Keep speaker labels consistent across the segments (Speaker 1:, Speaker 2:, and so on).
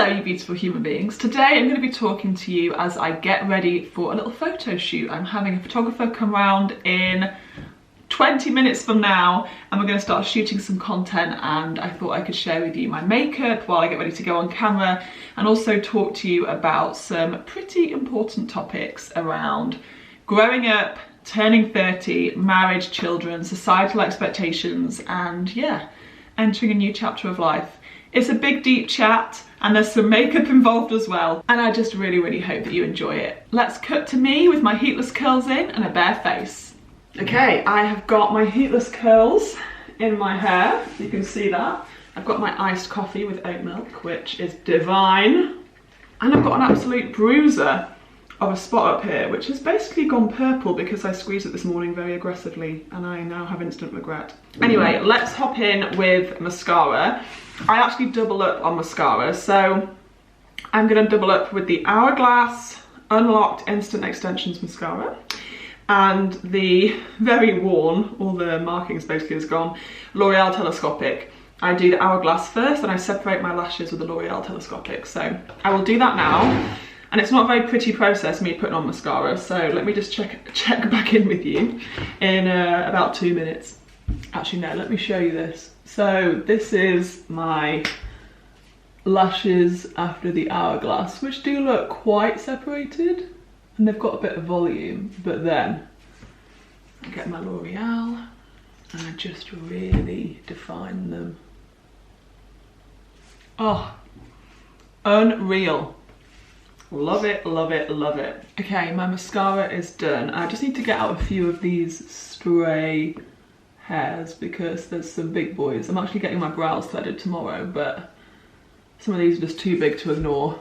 Speaker 1: Hello you beautiful human beings. Today I'm going to be talking to you as I get ready for a little photo shoot. I'm having a photographer come round in 20 minutes from now and we're going to start shooting some content, and I thought I could share with you my makeup while I get ready to go on camera and also talk to you about some pretty important topics around growing up, turning 30, marriage, children, societal expectations, and yeah, entering a new chapter of life. It's a big deep chat and there's some makeup involved as well, and I just really hope that you enjoy it. Let's cut to me with my heatless curls in and a bare face. Okay, I have got my heatless curls in my hair, you can see that. I've got my iced coffee with oat milk, which is divine. And I've got an absolute bruiser of a spot up here, which has basically gone purple because I squeezed it this morning very aggressively and I now have instant regret. Anyway, let's hop in with mascara. I actually double up on mascara, so I'm going to double up with the Hourglass Unlocked Instant Extensions mascara and the very worn, all the markings basically is gone, L'Oreal Telescopic. I do the Hourglass first and I separate my lashes with the L'Oreal Telescopic, so I will do that now. And it's not a very pretty process, me putting on mascara, so let me just check back in with you in about 2 minutes. Actually no, let me show you this. So this is my lashes after the Hourglass, which do look quite separated and they've got a bit of volume, but then I get my L'Oreal and I just really define them. Oh, unreal. Love it, love it, love it. Okay, my mascara is done. I just need to get out a few of these stray hairs because there's some big boys. I'm actually getting my brows threaded tomorrow, but some of these are just too big to ignore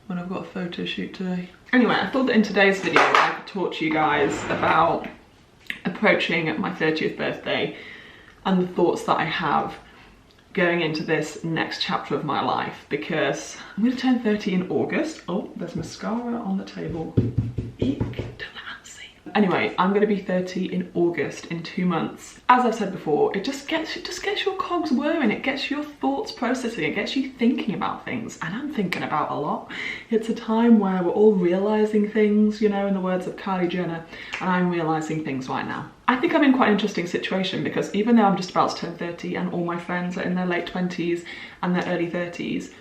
Speaker 1: when I've got a photo shoot today. Anyway, I thought that in today's video I could talk to you guys about approaching my 30th birthday and the thoughts that I have going into this next chapter of my life, because I'm going to turn 30 in August. Oh, there's mascara on the table. Eek, anyway, I'm going to be 30 in August, in 2 months. As I've said before, it just gets your cogs whirring, it gets your thoughts processing, it gets you thinking about things, and I'm thinking about a lot. It's a time where we're all realising things, you know, in the words of Kylie Jenner, and I'm realising things right now. I think I'm in quite an interesting situation because even though I'm just about to turn 30 and all my friends are in their late 20s and their early 30s,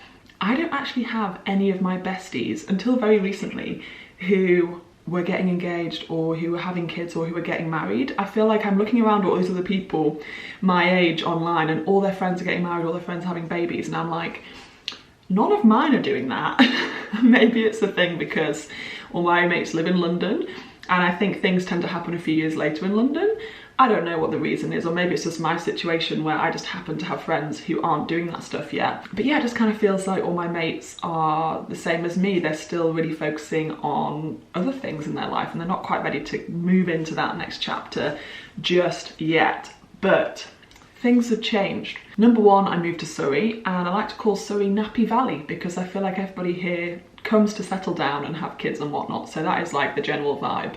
Speaker 1: I don't actually have any of my besties until very recently who were getting engaged or who were having kids or who were getting married. I feel like I'm looking around at all these other people my age online and all their friends are getting married, all their friends are having babies, and I'm like, none of mine are doing that. Maybe it's the thing because all my mates live in London and I think things tend to happen a few years later in London. I don't know what the reason is, or maybe it's just my situation where I just happen to have friends who aren't doing that stuff yet. But yeah, it just kind of feels like all my mates are the same as me. They're still really focusing on other things in their life and they're not quite ready to move into that next chapter just yet. But things have changed. Number one, I moved to Surrey, and I like to call Surrey Nappy Valley because I feel like everybody here comes to settle down and have kids and whatnot. So that is like the general vibe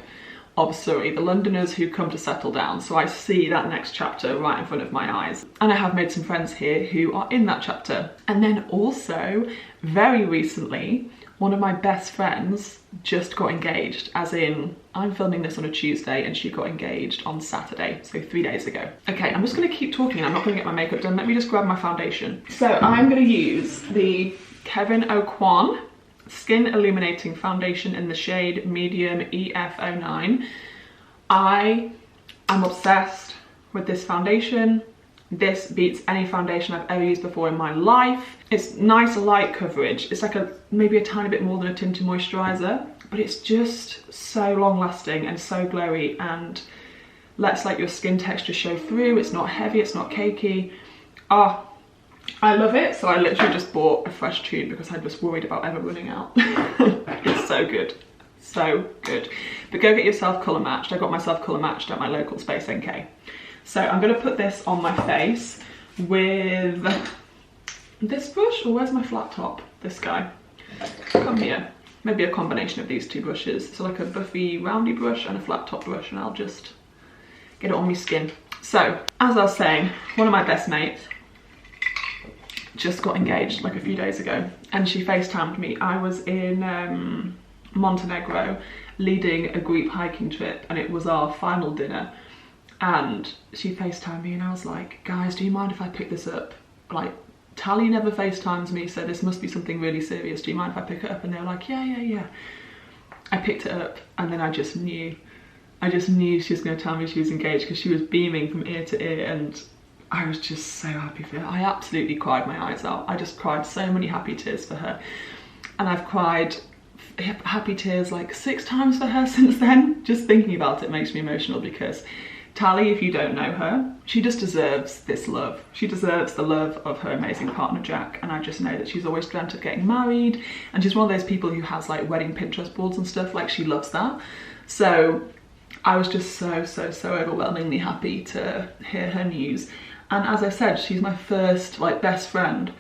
Speaker 1: of Surrey, the Londoners who come to settle down. So I see that next chapter right in front of my eyes. And I have made some friends here who are in that chapter. And then also, very recently, one of my best friends just got engaged, as in, I'm filming this on a Tuesday and she got engaged on Saturday, so 3 days ago. Okay, I'm just gonna keep talking and I'm not gonna get my makeup done. Let me just grab my foundation. So I'm gonna use the Kevyn Aucoin Skin Illuminating Foundation in the shade Medium EF09. I am obsessed with this foundation. This beats any foundation I've ever used before in my life. It's nice light coverage. It's like maybe a tiny bit more than a tinted moisturiser, but it's just so long lasting and so glowy and lets like your skin texture show through. It's not heavy, it's not cakey. Ah, I love it. So I literally just bought a fresh tube because I'm just worried about ever running out. It's so good, so good. But go get yourself colour matched. I got myself colour matched at my local Space NK. So I'm going to put this on my face with this brush, or where's my flat top? This guy. Come here. Maybe a combination of these two brushes. So like a buffy roundy brush and a flat top brush, and I'll just get it on my skin. So, as I was saying, one of my best mates just got engaged like a few days ago, and she FaceTimed me. I was in Montenegro leading a group hiking trip, and it was our final dinner, and she FaceTimed me, and I was like, guys, do you mind if I pick this up? Like, Tally never FaceTimes me, so this must be something really serious. Do you mind if I pick it up? And they were like, yeah. I picked it up, and then I just knew she was going to tell me she was engaged, because she was beaming from ear to ear, and I was just so happy for her. I absolutely cried my eyes out. I just cried so many happy tears for her, and I've cried happy tears like 6 times for her since then. Just thinking about it makes me emotional, because Tally, if you don't know her, she just deserves this love. She deserves the love of her amazing partner Jack, and I just know that she's always dreamt of getting married, and she's one of those people who has like wedding Pinterest boards and stuff. Like, she loves that. So I was just so overwhelmingly happy to hear her news. And as I said, she's my first like best friend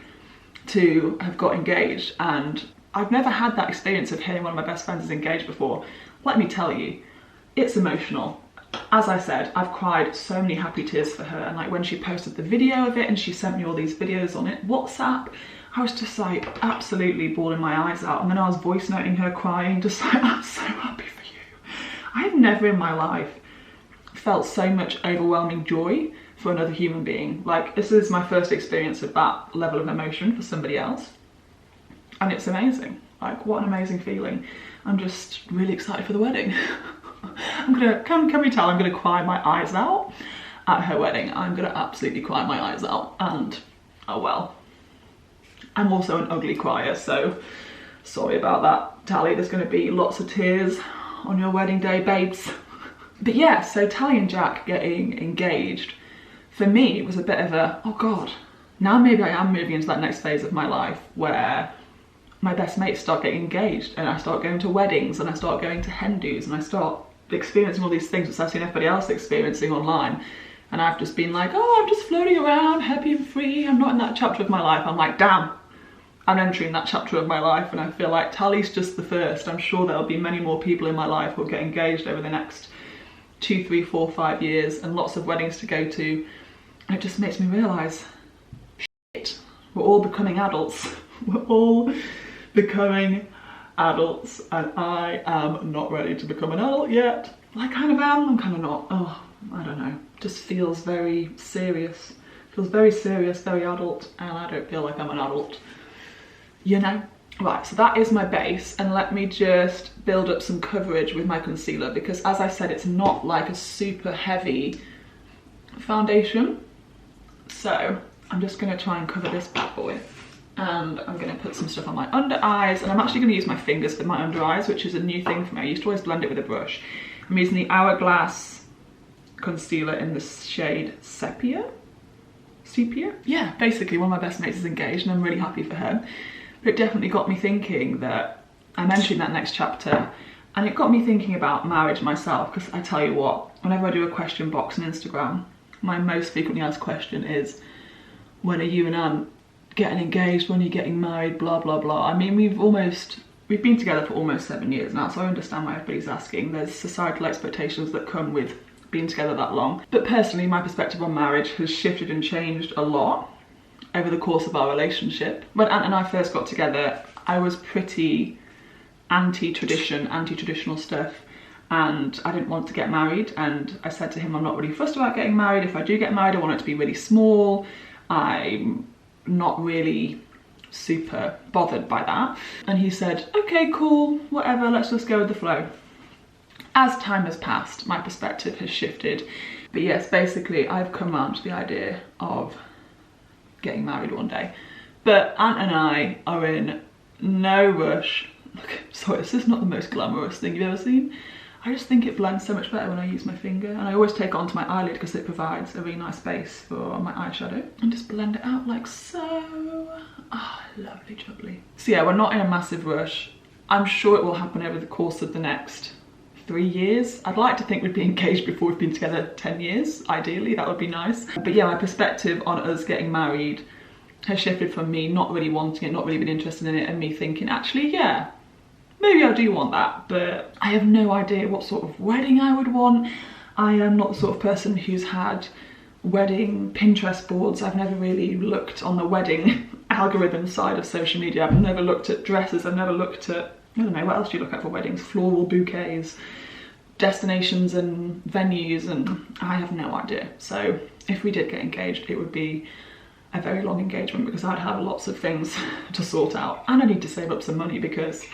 Speaker 1: to have got engaged, and I've never had that experience of hearing one of my best friends is engaged before. Let me tell you, it's emotional. As I said, I've cried so many happy tears for her, and like when she posted the video of it and she sent me all these videos on it, WhatsApp, I was just like absolutely bawling my eyes out, and then I was voice noting her crying, just like, I'm so happy for you. I've never in my life felt so much overwhelming joy for another human being. Like, this is my first experience of that level of emotion for somebody else, and it's amazing. Like, what an amazing feeling. I'm just really excited for the wedding. I'm gonna, can we tell I'm gonna cry my eyes out at her wedding. I'm gonna absolutely cry my eyes out, and oh well. I'm also an ugly crier, so sorry about that, Tally. There's gonna be lots of tears on your wedding day, babes. But yeah, so Tally and Jack getting engaged, for me, it was a bit of a, oh God, now maybe I am moving into that next phase of my life where my best mates start getting engaged, and I start going to weddings, and I start going to hen dos, and I start experiencing all these things which I've seen everybody else experiencing online, and I've just been like, oh, I'm just floating around happy and free. I'm not in that chapter of my life. I'm like, damn, I'm entering that chapter of my life, and I feel like Tally's just the first. I'm sure there'll be many more people in my life who'll get engaged over the next 2, 3, 4, 5 years, and lots of weddings to go to, and it just makes me realise, shit, we're all becoming adults. We're all becoming adults, and I am not ready to become an adult yet. Well, I kind of am, I'm kind of not. Oh, I don't know. Just feels very serious. Feels very serious, very adult, and I don't feel like I'm an adult, you know? Right, so that is my base, and let me just build up some coverage with my concealer, because as I said, it's not like a super heavy foundation. So I'm just gonna try and cover this bad boy. And I'm going to put some stuff on my under eyes, and I'm actually going to use my fingers for my under eyes, which is a new thing for me. I used to always blend it with a brush. I'm using the Hourglass concealer in the shade Sepia? Yeah, basically one of my best mates is engaged, and I'm really happy for her. But it definitely got me thinking that I'm entering that next chapter, and it got me thinking about marriage myself, because I tell you what, whenever I do a question box on Instagram, my most frequently asked question is, when are you and Anne getting engaged, when you're getting married, blah blah blah. I mean, we've been together for almost 7 years now, so I understand why everybody's asking. There's societal expectations that come with being together that long. But personally, my perspective on marriage has shifted and changed a lot over the course of our relationship. When Ant and I first got together, I was pretty anti-traditional stuff, and I didn't want to get married, and I said to him, I'm not really fussed about getting married. If I do get married, I want it to be really small. I'm not really super bothered by that. And he said, okay, cool, whatever, let's just go with the flow. As time has passed, my perspective has shifted. But yes, basically, I've come around to the idea of getting married one day. But Ant and I are in no rush. Look, sorry, this is not the most glamorous thing you've ever seen. I just think it blends so much better when I use my finger, and I always take it onto my eyelid because it provides a really nice base for my eyeshadow, and just blend it out like so. Ah, oh, lovely jubbly. So yeah, we're not in a massive rush. I'm sure it will happen over the course of the next 3 years. I'd like to think we'd be engaged before we've been together 10 years, ideally, that would be nice. But yeah, my perspective on us getting married has shifted from me not really wanting it, not really being interested in it, and me thinking, actually, yeah, maybe I do want that, but I have no idea what sort of wedding I would want. I am not the sort of person who's had wedding Pinterest boards. I've never really looked on the wedding algorithm side of social media. I've never looked at dresses. I've never looked at, I don't know, what else do you look at for weddings? Floral bouquets, destinations and venues, and I have no idea. So if we did get engaged, it would be a very long engagement because I'd have lots of things to sort out, and I need to save up some money because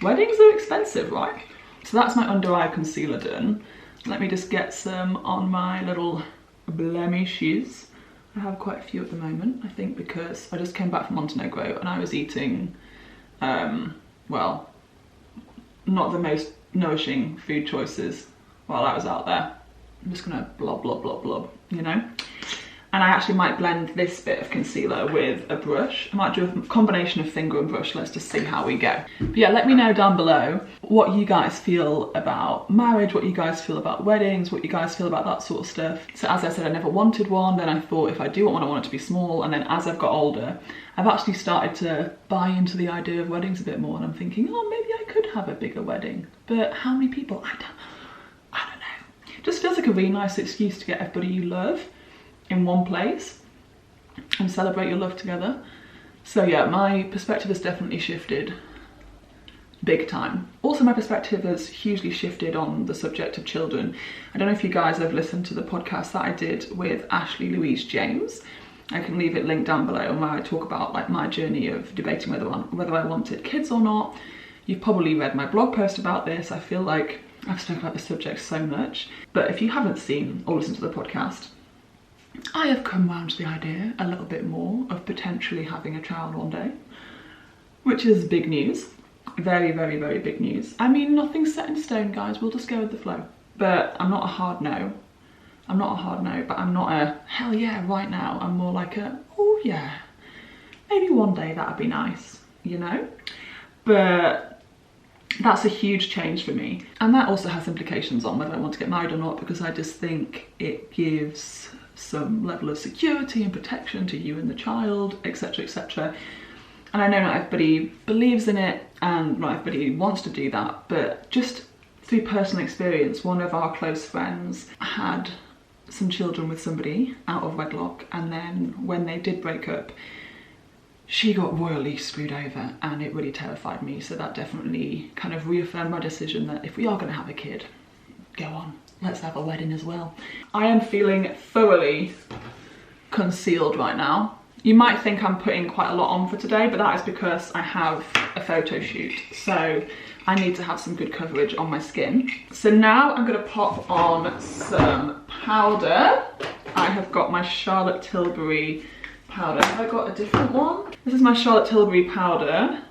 Speaker 1: weddings are expensive, right? So that's my under eye concealer done. Let me just get some on my little blemishes. I have quite a few at the moment, I think, because I just came back from Montenegro and I was eating, well, not the most nourishing food choices while I was out there. I'm just gonna blob, blob, blob, blob, you know? And I actually might blend this bit of concealer with a brush. I might do a combination of finger and brush. Let's just see how we go. But yeah, let me know down below what you guys feel about marriage, what you guys feel about weddings, what you guys feel about that sort of stuff. So as I said, I never wanted one. Then I thought if I do want one, I want it to be small. And then as I've got older, I've actually started to buy into the idea of weddings a bit more. And I'm thinking, oh, maybe I could have a bigger wedding. But how many people? I don't know. It just feels like a really nice excuse to get everybody you love in one place and celebrate your love together. So yeah, my perspective has definitely shifted big time. Also, my perspective has hugely shifted on the subject of children. I don't know if you guys have listened to the podcast that I did with Ashley Louise James. I can leave it linked down below, where I talk about like my journey of debating whether I wanted kids or not. You've probably read my blog post about this. I feel like I've spoken about this subject so much. But if you haven't seen or listened to the podcast, I have come round to the idea a little bit more of potentially having a child one day, which is big news. Very, very, very big news. I mean, nothing's set in stone, guys. We'll just go with the flow. But I'm not a hard no. I'm not a hard no, but I'm not a hell yeah right now. I'm more like a, oh yeah, maybe one day that'd be nice, you know? But that's a huge change for me. And that also has implications on whether I want to get married or not, because I just think it gives some level of security and protection to you and the child, etc, etc. And I know not everybody believes in it and not everybody wants to do that, but just through personal experience, one of our close friends had some children with somebody out of wedlock, and then when they did break up, she got royally screwed over, and it really terrified me. So that definitely kind of reaffirmed my decision that if we are going to have a kid, go on, let's have a wedding as well. I am feeling thoroughly concealed right now. You might think I'm putting quite a lot on for today, but that is because I have a photo shoot. So I need to have some good coverage on my skin. So now I'm gonna pop on some powder. I have got my Charlotte Tilbury powder. Have I got a different one? This is my Charlotte Tilbury powder,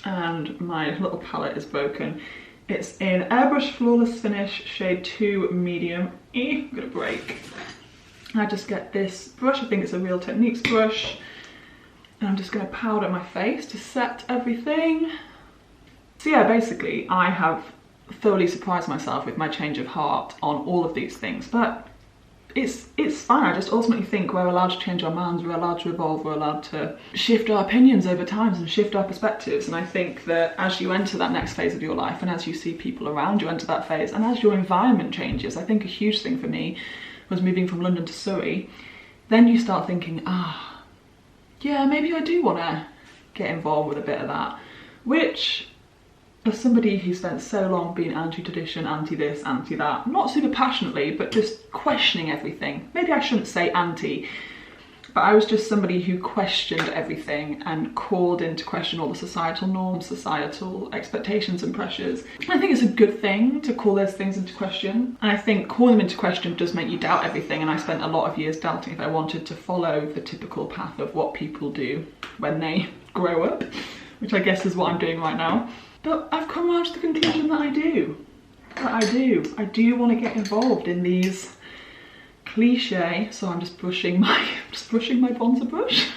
Speaker 1: and my little palette is broken. It's in Airbrush Flawless Finish, shade 2 medium. I'm gonna break. I just get this brush, I think it's a Real Techniques brush, and I'm just gonna powder my face to set everything. So yeah, basically I have thoroughly surprised myself with my change of heart on all of these things, but it's fine. I just ultimately think we're allowed to change our minds, we're allowed to evolve, we're allowed to shift our opinions over time and shift our perspectives. And I think that as you enter that next phase of your life, and as you see people around you enter that phase, and as your environment changes, I think a huge thing for me was moving from London to Surrey. Then you start thinking, yeah, maybe I do want to get involved with a bit of that, which, as somebody who spent so long being anti-tradition, anti-this, anti-that, not super passionately, but just questioning everything. Maybe I shouldn't say anti, but I was just somebody who questioned everything and called into question all the societal norms, societal expectations and pressures. I think it's a good thing to call those things into question. And I think calling them into question does make you doubt everything. And I spent a lot of years doubting if I wanted to follow the typical path of what people do when they grow up, which I guess is what I'm doing right now. But I've come around to the conclusion that I do. I do want to get involved in these cliche, so I'm just brushing my bronzer brush.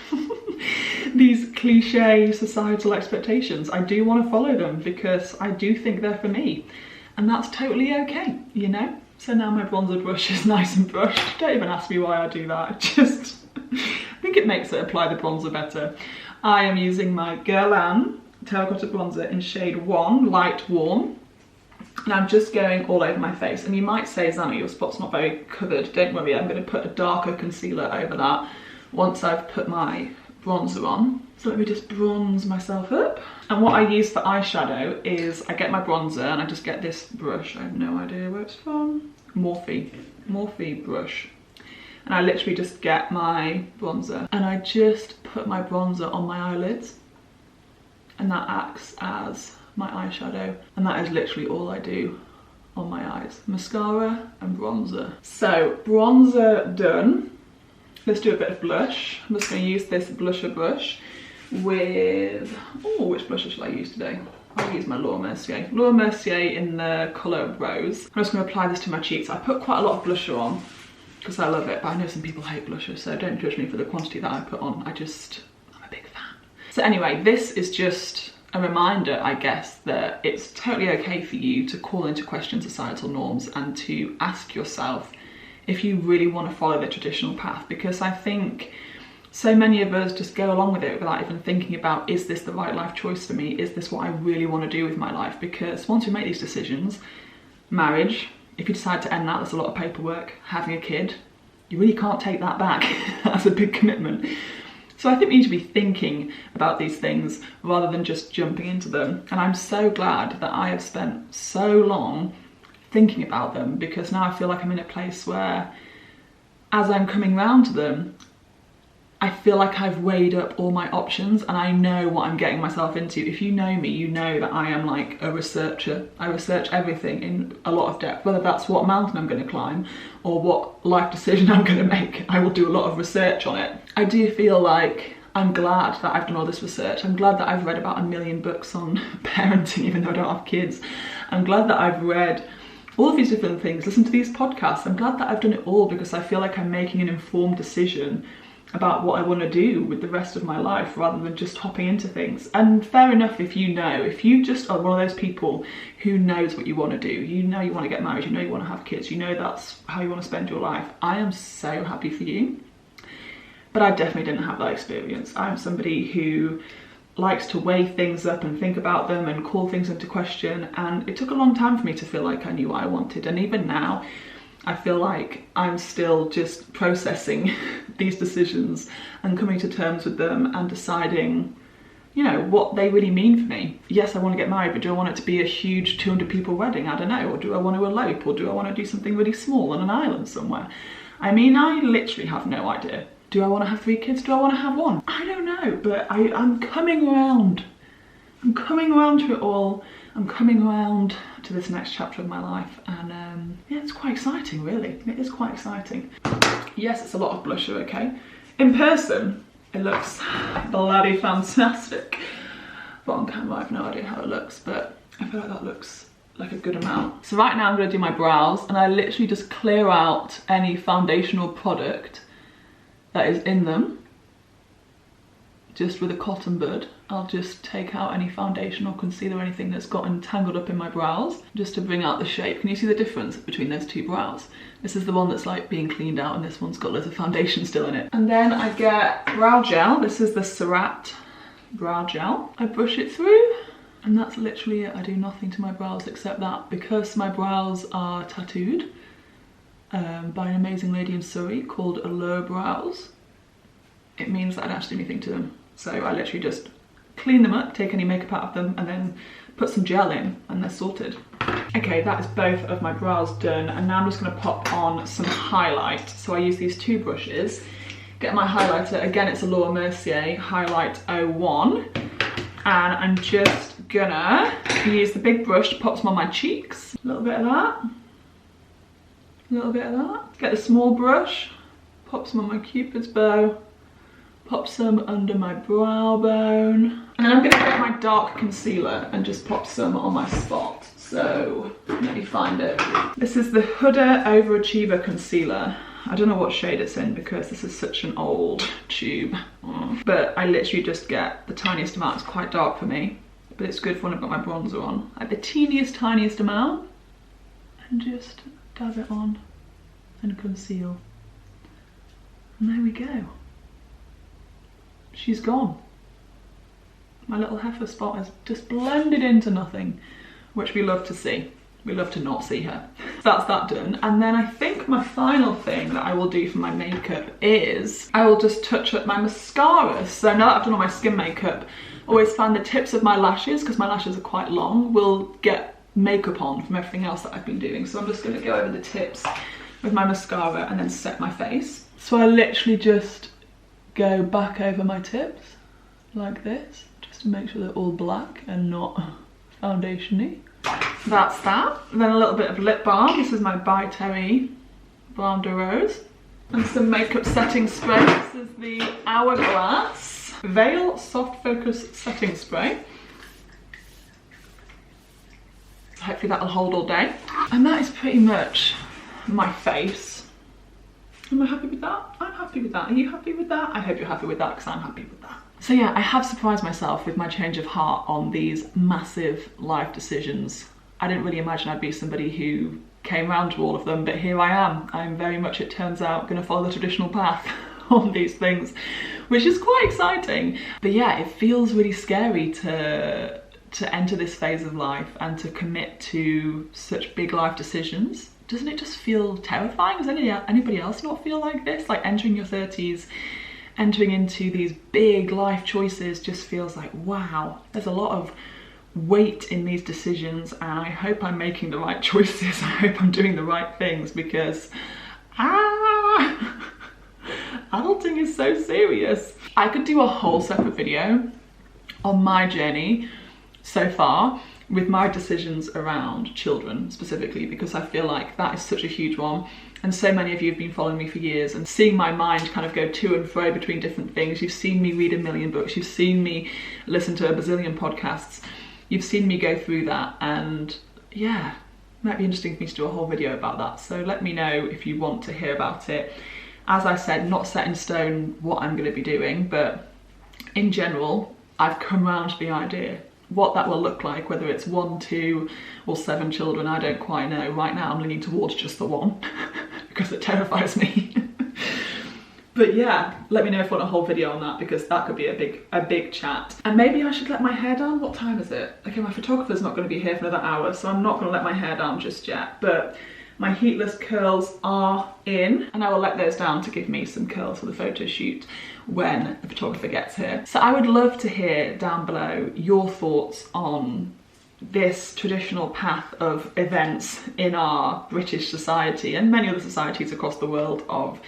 Speaker 1: These cliche societal expectations. I do want to follow them because I do think they're for me. And that's totally okay, you know? So now my bronzer brush is nice and brushed. Don't even ask me why I do that. I think it makes it apply the bronzer better. I am using my Guerlain Terracotta Bronzer in shade 1, Light Warm. And I'm just going all over my face. And you might say, Zanna, your spot's not very covered. Don't worry, I'm going to put a darker concealer over that once I've put my bronzer on. So let me just bronze myself up. And what I use for eyeshadow is I get my bronzer and I just get this brush. I have no idea where it's from. Morphe brush. And I literally just get my bronzer and I just put my bronzer on my eyelids. And that acts as my eyeshadow. And that is literally all I do on my eyes. Mascara and bronzer. So bronzer done. Let's do a bit of blush. I'm just going to use this blusher brush with, oh, which blusher shall I use today? I'll use my Laura Mercier. Laura Mercier in the colour Rose. I'm just going to apply this to my cheeks. I put quite a lot of blusher on because I love it, but I know some people hate blusher, so don't judge me for the quantity that I put on. I'm a big fan. So anyway, this is just a reminder, I guess, that it's totally okay for you to call into question societal norms and to ask yourself if you really want to follow the traditional path, because I think so many of us just go along with it without even thinking about, is this the right life choice for me? Is this what I really want to do with my life? Because once we make these decisions, marriage, if you decide to end that, there's a lot of paperwork. Having a kid, you really can't take that back. That's a big commitment. So I think we need to be thinking about these things rather than just jumping into them. And I'm so glad that I have spent so long thinking about them, because now I feel like I'm in a place where, as I'm coming round to them, I feel like I've weighed up all my options and I know what I'm getting myself into. If you know me, you know that I am like a researcher. I research everything in a lot of depth, whether that's what mountain I'm going to climb or what life decision I'm going to make. I will do a lot of research on it. I do feel like I'm glad that I've done all this research. I'm glad that I've read about 1 million books on parenting, even though I don't have kids. I'm glad that I've read all of these different things, listen to these podcasts. I'm glad that I've done it all because I feel like I'm making an informed decision about what I want to do with the rest of my life rather than just hopping into things. And fair enough if you just are one of those people who knows what you want to do. You know you want to get married, you know you want to have kids, you know that's how you want to spend your life. I am so happy for you. But I definitely didn't have that experience. I'm somebody who likes to weigh things up and think about them and call things into question, and it took a long time for me to feel like I knew what I wanted. And even now I feel like I'm still just processing these decisions and coming to terms with them and deciding, you know, what they really mean for me. Yes, I want to get married, but do I want it to be a huge 200 people wedding? I don't know. Or do I want to elope? Or do I want to do something really small on an island somewhere? I mean, I literally have no idea. Do I want to have 3 kids? Do I want to have 1? I don't know, but I'm coming around. I'm coming around to it all. I'm coming around to this next chapter of my life, and yeah, it's quite exciting, really. It is quite exciting. Yes, it's a lot of blusher, okay? In person, it looks bloody fantastic. But on camera, I have no idea how it looks, but I feel like that looks like a good amount. So right now I'm gonna do my brows, and I literally just clear out any foundational product that is in them. Just with a cotton bud, I'll just take out any foundation or concealer or anything that's gotten tangled up in my brows, just to bring out the shape. Can you see the difference between those 2 brows? This is the one that's like being cleaned out, and this one's got loads of foundation still in it. And then I get brow gel. This is the Surat brow gel. I brush it through, and that's literally it. I do nothing to my brows except that, because my brows are tattooed by an amazing lady in Surrey called Allure Brows. It means that I don't have to do anything to them. So I literally just clean them up, take any makeup out of them, and then put some gel in, and they're sorted. Okay, that is both of my brows done, and now I'm just gonna pop on some highlight. So I use these 2 brushes, get my highlighter, again it's a Laura Mercier Highlight 01, and I'm just gonna use the big brush to pop some on my cheeks. A little bit of that, a little bit of that. Get the small brush, pop some on my Cupid's bow, pop some under my brow bone. And then I'm gonna get my dark concealer and just pop some on my spot. So, let me find it. This is the Huda Overachiever Concealer. I don't know what shade it's in because this is such an old tube. But I literally just get the tiniest amount. It's quite dark for me, but it's good for when I've got my bronzer on. Like the teeniest, tiniest amount. And just dab it on and conceal. And there we go. She's gone. My little heifer spot is just blended into nothing, which we love to see. We love to not see her. So that's that done. And then I think my final thing that I will do for my makeup is I will just touch up my mascara. So now that I've done all my skin makeup, I always find the tips of my lashes, because my lashes are quite long, will get makeup on from everything else that I've been doing. So I'm just going to go over the tips with my mascara and then set my face. So I literally just go back over my tips like this, just to make sure they're all black and not foundation-y. That's that. Then a little bit of lip balm. This is my By Terry Balm de Rose. And some makeup setting spray. This is the Hourglass Veil Soft Focus Setting Spray. Hopefully that'll hold all day. And that is pretty much my face. Am I happy with that? I'm happy with that. Are you happy with that? I hope you're happy with that, because I'm happy with that. So yeah, I have surprised myself with my change of heart on these massive life decisions. I didn't really imagine I'd be somebody who came around to all of them, but here I am. I'm very much, it turns out, going to follow the traditional path on these things, which is quite exciting. But yeah, it feels really scary to enter this phase of life and to commit to such big life decisions. Doesn't it just feel terrifying? Does anybody else not feel like this? Like entering your 30s, entering into these big life choices just feels like, wow, there's a lot of weight in these decisions, and I hope I'm making the right choices. I hope I'm doing the right things, because adulting is so serious. I could do a whole separate video on my journey so far with my decisions around children specifically, because I feel like that is such a huge one. And so many of you have been following me for years and seeing my mind kind of go to and fro between different things. You've seen me read a million books, you've seen me listen to a bazillion podcasts, you've seen me go through that, and yeah, it might be interesting for me to do a whole video about that. So let me know if you want to hear about it. As I said, not set in stone what I'm going to be doing, but in general, I've come around to the idea. What that will look like, whether it's 1, 2 or 7 children, I don't quite know. Right now I'm leaning towards just the one because it terrifies me. But yeah, let me know if you want a whole video on that, because that could be a big chat. And maybe I should let my hair down. What time is it? Okay, my photographer's not going to be here for another hour, so I'm not going to let my hair down just yet. But my heatless curls are in, and I will let those down to give me some curls for the photo shoot when the photographer gets here. So I would love to hear down below your thoughts on this traditional path of events in our British society and many other societies across the world of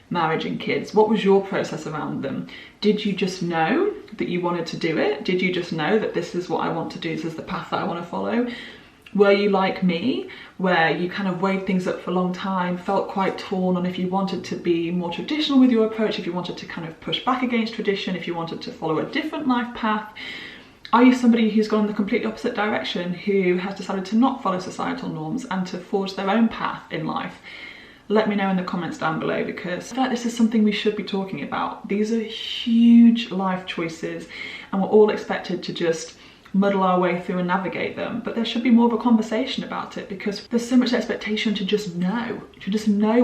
Speaker 1: marriage and kids. What was your process around them? Did you just know that you wanted to do it? Did you just know that this is what I want to do, this is the path that I want to follow? Were you like me, where you kind of weighed things up for a long time, felt quite torn on if you wanted to be more traditional with your approach, if you wanted to kind of push back against tradition, if you wanted to follow a different life path? Are you somebody who's gone in the completely opposite direction, who has decided to not follow societal norms and to forge their own path in life? Let me know in the comments down below, because I feel like this is something we should be talking about. These are huge life choices, and we're all expected to just muddle our way through and navigate them, but there should be more of a conversation about it, because there's so much expectation to just know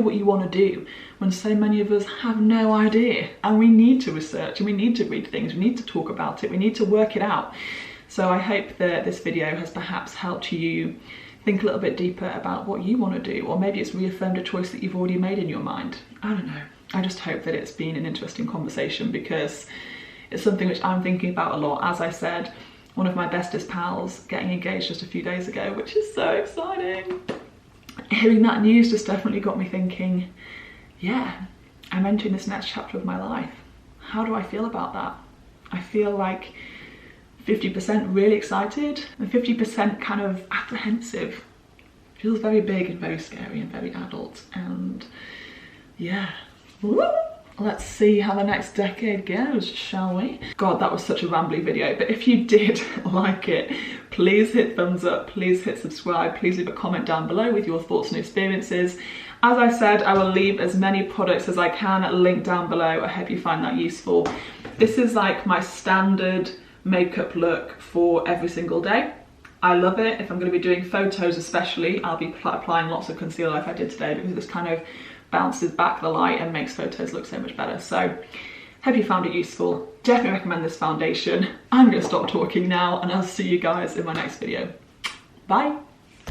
Speaker 1: what you want to do, when so many of us have no idea. And we need to research, and we need to read things, we need to talk about it, we need to work it out. So I hope that this video has perhaps helped you think a little bit deeper about what you want to do, or maybe it's reaffirmed a choice that you've already made in your mind. I don't know. I just hope that it's been an interesting conversation, because it's something which I'm thinking about a lot. As I said, one of my bestest pals getting engaged just a few days ago, which is so exciting. Hearing that news just definitely got me thinking, yeah, I'm entering this next chapter of my life. How do I feel about that? I feel like 50% really excited and 50% kind of apprehensive. It feels very big and very scary and very adult, and yeah. Woo! Let's see how the next decade goes, shall we? God, that was such a rambly video, but if you did like it, please hit thumbs up, please hit subscribe, please leave a comment down below with your thoughts and experiences. As I said, I will leave as many products as I can linked down below. I hope you find that useful. This is like my standard makeup look for every single day. I love it. If I'm going to be doing photos especially, I'll be applying lots of concealer like I did today, because it's kind of bounces back the light and makes photos look so much better. So hope you found it useful. Definitely recommend this foundation. I'm going to stop talking now, and I'll see you guys in my next video. Bye.